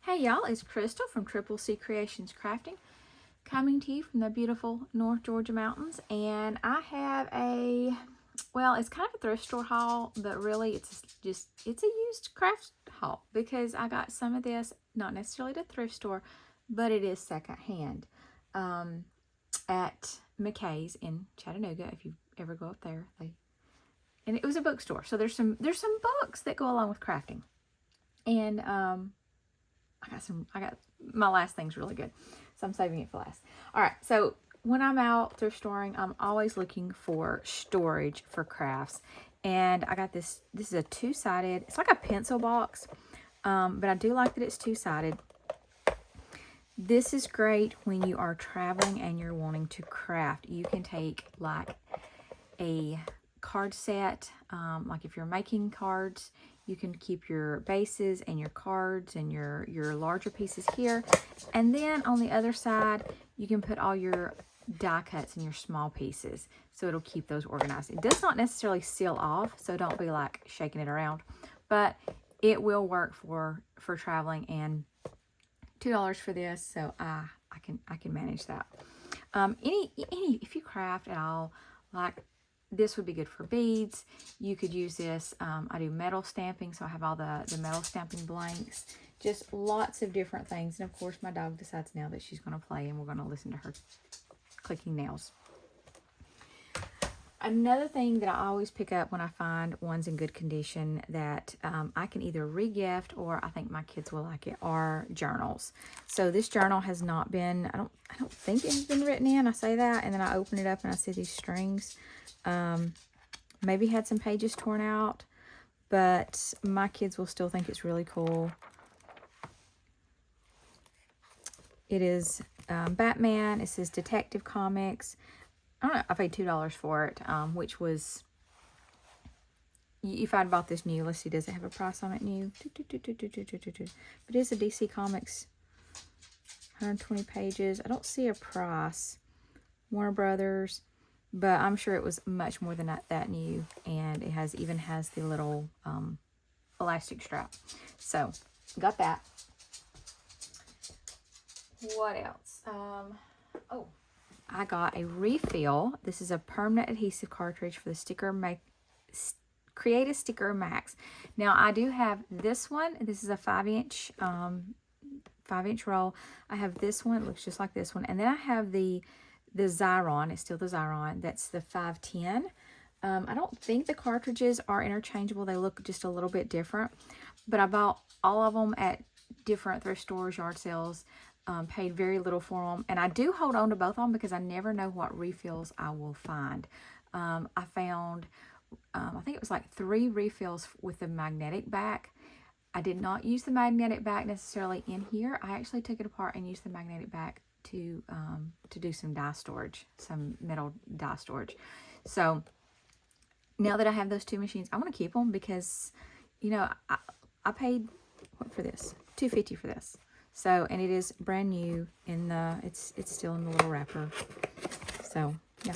Hey y'all, it's Crystal from Triple C Creations Crafting, coming to you from the beautiful North Georgia mountains. And I have it's kind of a thrift store haul, but really it's a used craft haul because I got some of this, not necessarily at a thrift store, but it is secondhand at McKay's in Chattanooga. If you ever go up there, and it was a bookstore, so there's some books that go along with crafting, and I got my last thing's really good, so I'm saving it for last. All right, so when I'm out thrift storing, I'm always looking for storage for crafts, and I got this. This is a two-sided. It's like a pencil box, but I do like that it's two-sided. This is great when you are traveling and you're wanting to craft. You can take like a card set, like if you're making cards, you can keep your bases and your cards and your larger pieces here. And then on the other side, you can put all your die cuts and your small pieces. So it'll keep those organized. It does not necessarily seal off, so don't be like shaking it around. But it will work for traveling, and $2 for this, so I can manage that. If you craft at all, like this would be good for beads. You could use this. I do metal stamping, so I have all the metal stamping blanks. Just lots of different things. And of course, my dog decides now that she's going to play, and we're going to listen to her clicking nails. Another thing that I always pick up when I find ones in good condition that I can either re-gift or I think my kids will like it are journals. So this journal has not been, I don't think it has been written in. I say that, and then I open it up and I see these strings. Maybe had some pages torn out, but my kids will still think it's really cool. It is Batman. It says Detective Comics. I don't know, I paid $2 for it, which was, if I'd bought this new, let's see, does it have a price on it new? But it's a DC Comics, 120 pages. I don't see a price. Warner Brothers, but I'm sure it was much more than that new, and it even has the little elastic strap. So, got that. What else? I got a refill. This is a permanent adhesive cartridge for the Create a Sticker Max. Now I do have this one. This is a 5-inch roll. I have this one. It looks just like this one, and then I have the Xyron. It's still the Xyron. That's the 510. I don't think the cartridges are interchangeable. They look just a little bit different, but I bought all of them at different thrift stores, yard sales. Paid very little for them, and I do hold on to both of them because I never know what refills I will find. I found, I think it was like 3 refills with the magnetic back. I did not use the magnetic back necessarily in here. I actually took it apart and used the magnetic back to do some die storage, some metal die storage. So now that I have those 2 machines, I want to keep them because, you know, I paid what for this? $2.50 for this. So, and it is brand new in the, it's still in the little wrapper. So, yeah.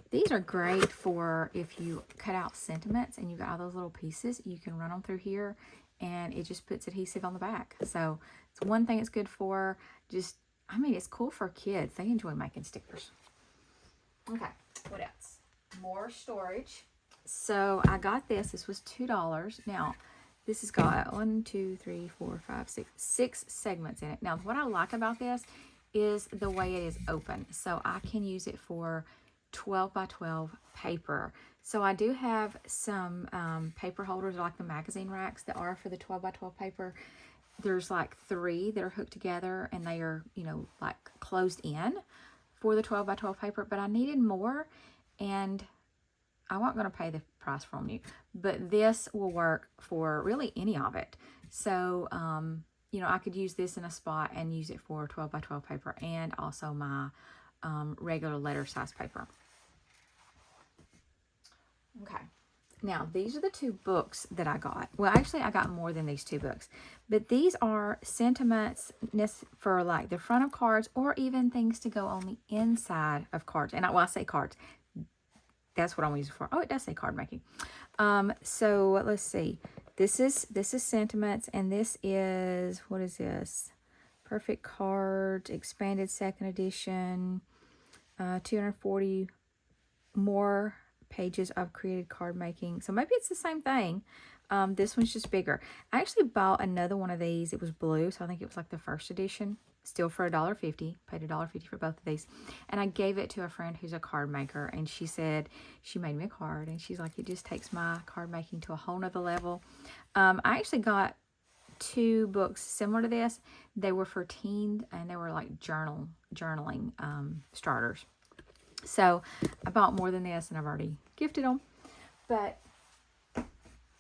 These are great for if you cut out sentiments and you got all those little pieces, you can run them through here and it just puts adhesive on the back. So, it's one thing it's good for. Just, I mean, it's cool for kids. They enjoy making stickers. Okay, what else? More storage. So I got this. This was $2. Now, this has got 6 segments in it. Now, what I like about this is the way it is open. So I can use it for 12 by 12 paper. So I do have some paper holders, like the magazine racks that are for the 12 by 12 paper. There's like 3 that are hooked together, and they are, you know, like closed in for the 12 by 12 paper. But I needed more, and I wasn't going to pay the price from you, but this will work for really any of it. So, you know, I could use this in a spot and use it for 12 by 12 paper and also my regular letter size paper. Okay. Now, these are the 2 books that I got. Well, actually, I got more than these 2 books, but these are sentiments for like the front of cards or even things to go on the inside of cards. And I say cards. that's what I'm using it for. Oh, it does say card making. So let's see. This is Sentiments, and this is, what is this? Perfect Cards, expanded second edition, 240 more pages of created card making. So maybe it's the same thing. This one's just bigger. I actually bought another one of these. It was blue, so I think it was like the first edition. Still for $1.50. Paid $1.50 for both of these. And I gave it to a friend who's a card maker, and she said she made me a card, and she's like, it just takes my card making to a whole nother level. I actually got 2 books similar to this. They were for teens, and they were like journaling starters. So I bought more than this, and I've already gifted them. But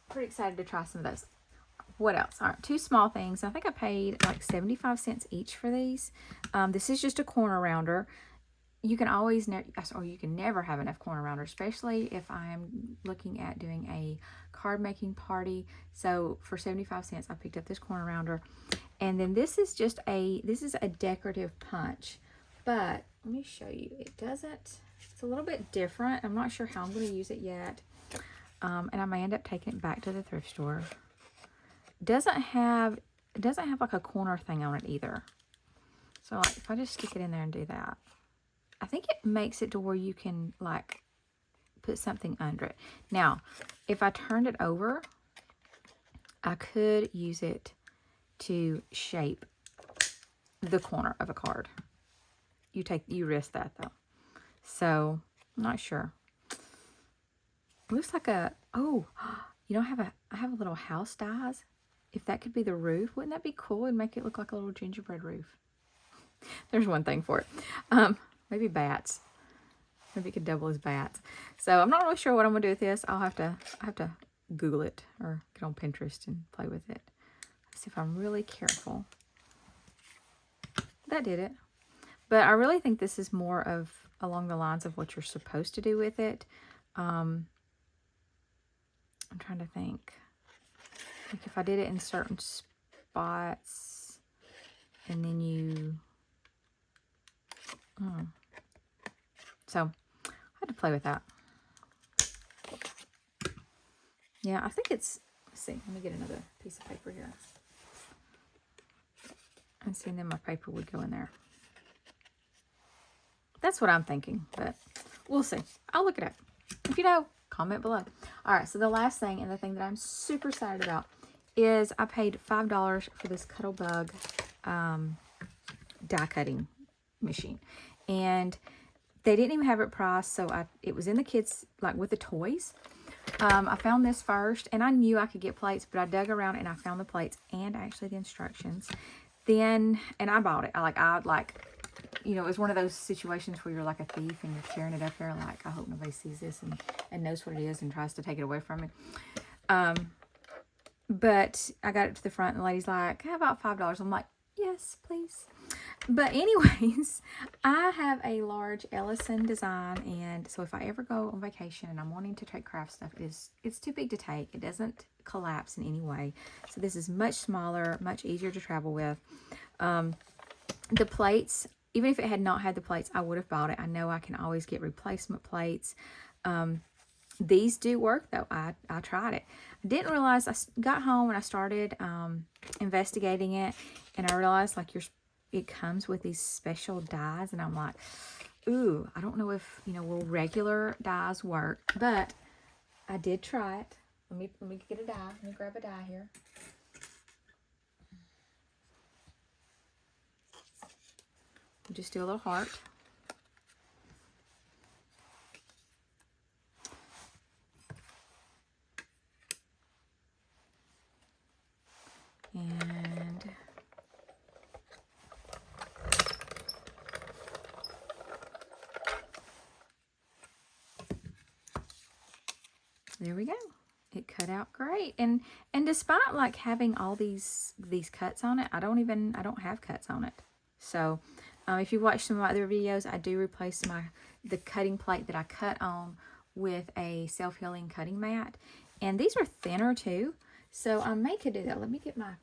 pretty excited to try some of those. What else? All right, 2 small things. I think I paid like 75 cents each for these. This is just a corner rounder. You can always, or you can never have enough corner rounders, especially if I'm looking at doing a card making party. So for 75 cents, I picked up this corner rounder. And then this is just this is a decorative punch. But let me show you. It's a little bit different. I'm not sure how I'm going to use it yet. And I may end up taking it back to the thrift store. It doesn't have like a corner thing on it either. So like if I just stick it in there and do that, I think it makes it to where you can like put something under it. Now, if I turned it over, I could use it to shape the corner of a card. You risk that though. So I'm not sure. It looks like I have a little house dies. If that could be the roof, wouldn't that be cool? And make it look like a little gingerbread roof. There's one thing for it. Maybe bats. Maybe it could double as bats. So I'm not really sure what I'm gonna do with this. I have to Google it or get on Pinterest and play with it. Let's see if I'm really careful. That did it. But I really think this is more of along the lines of what you're supposed to do with it. I'm trying to think. Like if I did it in certain spots and then you... So I had to play with that. Yeah, I think it's... Let's see. Let me get another piece of paper here. And see, and then my paper would go in there. That's what I'm thinking, but we'll see. I'll look it up. If you know, comment below. All right, so the last thing, and the thing that I'm super excited about, is I paid $5 for this Cuttlebug die cutting machine. And they didn't even have it priced, so it was in the kids, like with the toys. I found this first, and I knew I could get plates, but I dug around and I found the plates and actually the instructions. Then, and I bought it. You know, it was one of those situations where you're like a thief and you're tearing it up there like, I hope nobody sees this and knows what it is and tries to take it away from me. But I got it to the front and the lady's like, how about $5? I'm like, yes, please. But anyways, I have a large Ellison design, and so if I ever go on vacation and I'm wanting to take craft stuff, it's too big to take. It doesn't collapse in any way. So this is much smaller, much easier to travel with. The plates, even if it had not had the plates, I would have bought it. I know I can always get replacement plates. These do work though. I tried it. I didn't realize, I got home and I started investigating it, and I realized like it comes with these special dies, and I'm like, ooh, I don't know if, you know, will regular dies work, but I did try it. Let me get a die. Let me grab a die here. We'll just do a little heart. And there we go. It cut out great. And despite like having all these cuts on it, I don't have cuts on it. So if you watch some of my other videos, I do replace the cutting plate that I cut on with a self-healing cutting mat. And these are thinner too. So I may could do that. Let me get my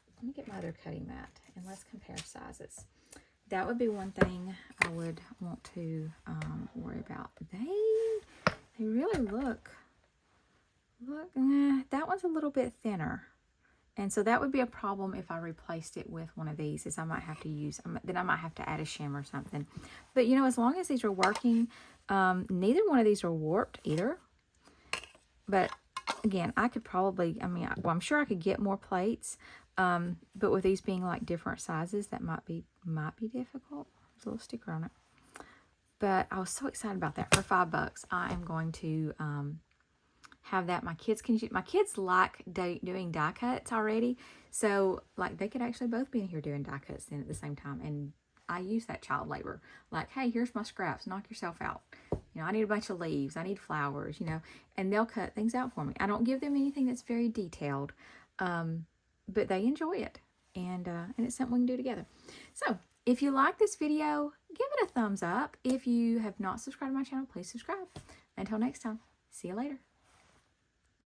other cutting mat and let's compare sizes. That would be one thing I would want to worry about. They they really look, that one's a little bit thinner. And so that would be a problem if I replaced it with one of these, is I might have to use, then I might have to add a shim or something. But, you know, as long as these are working, neither one of these are warped either. But, again, I could probably, well, I'm sure I could get more plates. But with these being like different sizes, that might be difficult. There's a little sticker on it. But I was so excited about that. For $5, I am going to have that. My kids like doing die cuts already, so like they could actually both be in here doing die cuts then at the same time. And I use that child labor, like, hey, here's my scraps, knock yourself out. You know, I need a bunch of leaves, I need flowers, you know, and they'll cut things out for me. I don't give them anything that's very detailed, but they enjoy it, and it's something we can do together. So if you like this video, give it a thumbs up. If you have not subscribed to my channel, please subscribe. Until next time, see you later.